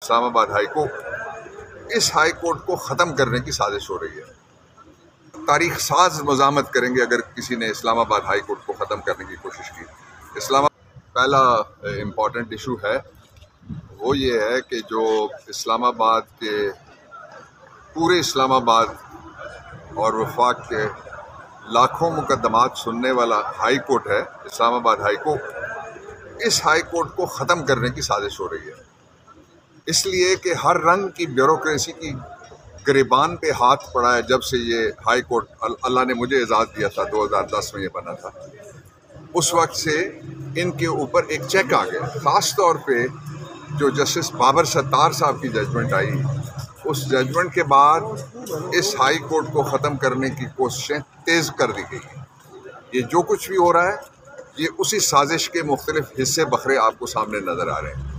Islamabad high court, इस high court को ख़त्म करने की साजिश हो रही है। तारीख साज मज़ामत करेंगे अगर किसी ने इस्लामाबाद हाई कोर्ट को ख़त्म करने की कोशिश की। पहला इम्पॉर्टेंट इशू है वो ये है कि जो इस्लामाबाद के पूरे इस्लामाबाद और वफाक के लाखों मुकदमात सुनने वाला हाई कोर्ट है इस्लामाबाद हाई कोर्ट, इस हाई कोर्ट को ख़त्म करने की साजिश हो रही है। इसलिए कि हर रंग की ब्यूरोक्रेसी की गिरबान पे हाथ पड़ा है जब से ये हाई कोर्ट अल्लाह ने मुझे इजाज़त दिया था, 2010 में ये बना था। उस वक्त से इनके ऊपर एक चेक आ गया। ख़ास तौर पे जो जस्टिस बाबर सत्तार साहब की जजमेंट आई, उस जजमेंट के बाद इस हाई कोर्ट को ख़त्म करने की कोशिशें तेज़ कर दी गई। ये जो कुछ भी हो रहा है ये उसी साजिश के मुख्तलिफ हिस्से बखरे आपको सामने नज़र आ रहे हैं।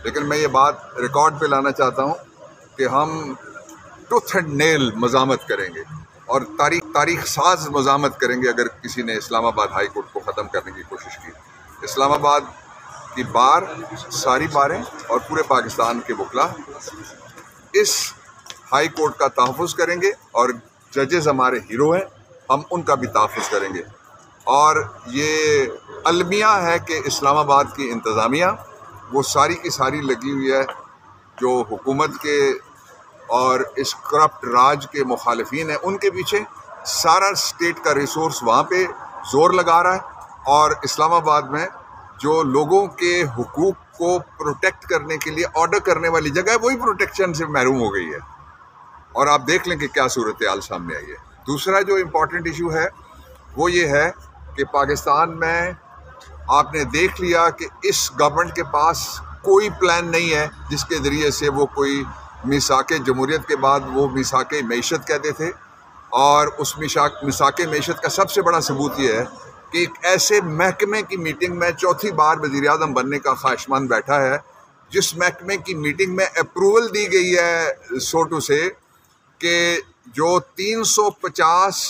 लेकिन मैं ये बात रिकॉर्ड पे लाना चाहता हूँ कि हम टूथ एंड नेल मज़ामत करेंगे और तारीख साज मज़ामत करेंगे अगर किसी ने इस्लामाबाद हाई कोर्ट को ख़त्म करने की कोशिश की। इस्लामाबाद की बार, सारी बारें और पूरे पाकिस्तान के वकला इस हाई कोर्ट का तहफ़्फ़ुज़ करेंगे और जजेस हमारे हीरो हैं, हम उनका भी तहफ़्फ़ुज़ करेंगे। और ये अलमिया है कि इस्लामाबाद की इंतज़ामिया वो सारी की सारी लगी हुई है जो हुकूमत के और इस करप्ट राज के मुखालिफिन हैं, उनके पीछे सारा स्टेट का रिसोर्स वहाँ पे ज़ोर लगा रहा है। और इस्लामाबाद में जो लोगों के हुकूक को प्रोटेक्ट करने के लिए ऑर्डर करने वाली जगह है, वही प्रोटेक्शन से महरूम हो गई है। और आप देख लें कि क्या सूरत हाल सामने आई है। दूसरा जो इम्पोर्टेंट इशू है वो ये है कि पाकिस्तान में आपने देख लिया कि इस गवर्नमेंट के पास कोई प्लान नहीं है जिसके ज़रिए से वो कोई मिसाक जमहूरियत के बाद वो मिसाक मईशत कहते थे। और उस मिसाक मईशत का सबसे बड़ा सबूत ये है कि एक ऐसे महकमे की मीटिंग में चौथी बार वज़ीर-ए-आज़म बनने का ख्वाहिशमंद बैठा है, जिस महकमे की मीटिंग में अप्रूवल दी गई है सोटू से कि जो 350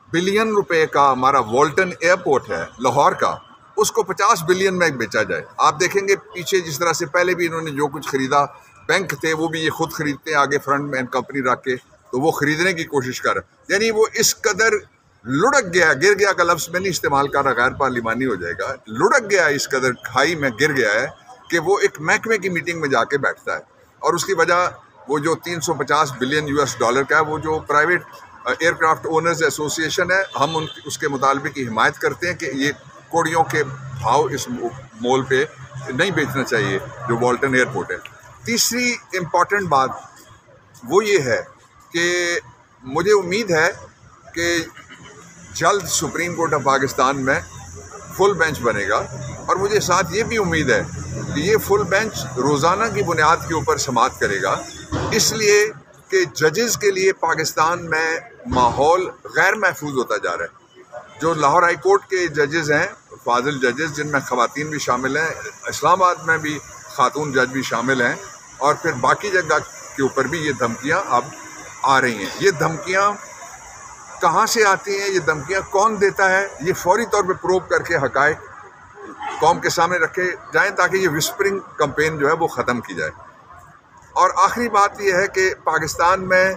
बिलियन रुपए का हमारा वॉल्टन एयरपोर्ट है लाहौर का, उसको 50 बिलियन में बेचा जाए। आप देखेंगे पीछे जिस तरह से पहले भी इन्होंने जो कुछ ख़रीदा, बैंक थे वो भी ये खुद ख़रीदते हैं आगे फ्रंट में कंपनी रख के, तो वो ख़रीदने की कोशिश कर, यानी वो इस कदर लुढ़क गया, गिर गया का लफ्ज़ में नहीं इस्तेमाल कर रहा, गैर पार्लिमानी हो जाएगा, लुढ़क गया इस कदर खाई में गिर गया है कि वो एक महकमे की मीटिंग में जाके बैठता है। और उसकी वजह वो जो 350 बिलियन US डॉलर का है, वो जो प्राइवेट एयरक्राफ्ट ओनर्स एसोसिएशन है, हम उसके मुतालबे की हिमायत करते हैं कि ये कोड़ियों के भाव इस मोल पे नहीं बेचना चाहिए जो वॉल्टन एयरपोर्ट है। तीसरी इम्पॉर्टेंट बात वो ये है कि मुझे उम्मीद है कि जल्द सुप्रीम कोर्ट ऑफ पाकिस्तान में फुल बेंच बनेगा। और मुझे साथ ये भी उम्मीद है कि ये फुल बेंच रोज़ाना की बुनियाद के ऊपर समाअत करेगा, इसलिए कि जजेस के लिए पाकिस्तान में माहौल गैर महफूज होता जा रहा है। जो लाहौर हाई कोर्ट के जजेस हैं, फाजिल जजेस जिनमें ख़वातीन भी शामिल हैं, इस्लामाबाद में भी खातून जज भी शामिल हैं, और फिर बाकी जगह के ऊपर भी ये धमकियाँ अब आ रही हैं। ये धमकियाँ कहाँ से आती हैं, ये धमकियाँ कौन देता है, ये फौरी तौर पे प्रोब करके हक़ाइक़ कौम के सामने रखे जाएं ताकि ये विस्परिंग कैंपेन जो है वो ख़त्म की जाए। और आखिरी बात यह है कि पाकिस्तान में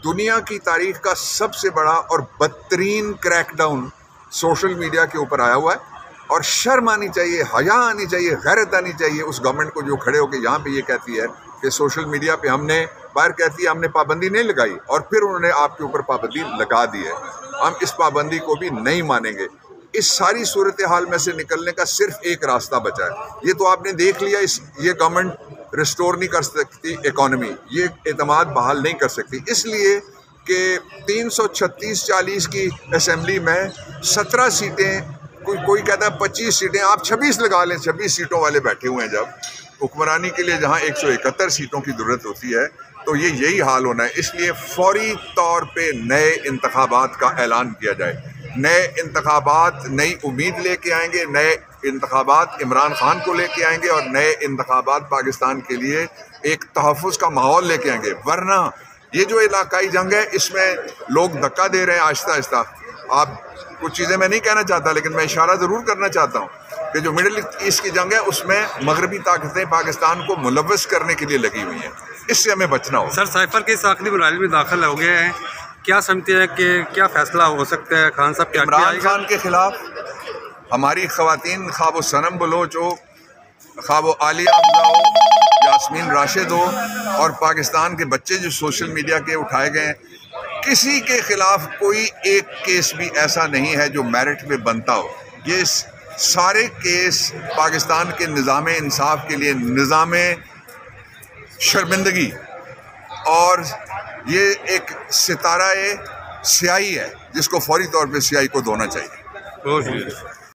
दुनिया की तारीख़ का सबसे बड़ा और बदतरीन क्रैकडाउन सोशल मीडिया के ऊपर आया हुआ है। और शर्म आनी चाहिए, हया आनी चाहिए, गैरत आनी चाहिए उस गवर्नमेंट को जो खड़े होकर यहाँ पे ये कहती है कि सोशल मीडिया पे हमने, बाहर कहती है हमने पाबंदी नहीं लगाई, और फिर उन्होंने आपके ऊपर पाबंदी लगा दी है। हम इस पाबंदी को भी नहीं मानेंगे। इस सारी सूरत हाल में से निकलने का सिर्फ एक रास्ता बचा है। ये तो आपने देख लिया, ये गवर्नमेंट रिस्टोर नहीं कर सकती इकॉनमी, ये एतमाद बहाल नहीं कर सकती, इसलिए कि 336-40 की असेंबली में 17 सीटें, कोई कहता है 25 सीटें, आप 26 लगा लें, 26 सीटों वाले बैठे हुए हैं जब हुक्मरानी के लिए, जहां 171 सीटों की ज़रूरत होती है, तो यही हाल होना है। इसलिए फौरी तौर पे नए इंतखाबात का ऐलान किया जाए। नए इंतखाबात नई उम्मीद लेके आएंगे, नए इंतखाबात इमरान खान को लेके आएंगे, और नए इंतखाबात पाकिस्तान के लिए एक तहफ़्फ़ुज़ का माहौल लेके आएंगे। वरना ये जो इलाकाई जंग है, इसमें लोग धक्का दे रहे हैं आहिस्ता आहिस्ता। आप कुछ चीज़ें मैं नहीं कहना चाहता, लेकिन मैं इशारा ज़रूर करना चाहता हूँ कि जो मिडिल ईस्ट की जंग है उसमें मगरबी ताकतें पाकिस्तान को मुलव्वस करने के लिए लगी हुई हैं, इससे हमें बचना होगा। सर, साइफर के इस आखिरी बुलाने में दाखिल हो गए हैं, क्या समझते हैं कि क्या फैसला हो सकता है? खान साहब क्या इमरान खान के खिलाफ हमारी ख़वातीन, खा वो सनम बलोच हो, खा वो आलिया हमजा हो, यास्मीन राशिद हो, और पाकिस्तान के बच्चे जो सोशल मीडिया के उठाए गए हैं, किसी के खिलाफ कोई एक केस भी ऐसा नहीं है जो मेरिट पे बनता हो। ये सारे केस पाकिस्तान के निज़ाम इंसाफ के लिए निज़ाम शर्मिंदगी, और ये एक सितारा स्याही है जिसको फौरी तौर पे स्याही को धोना चाहिए। बहुत शुक्रिया।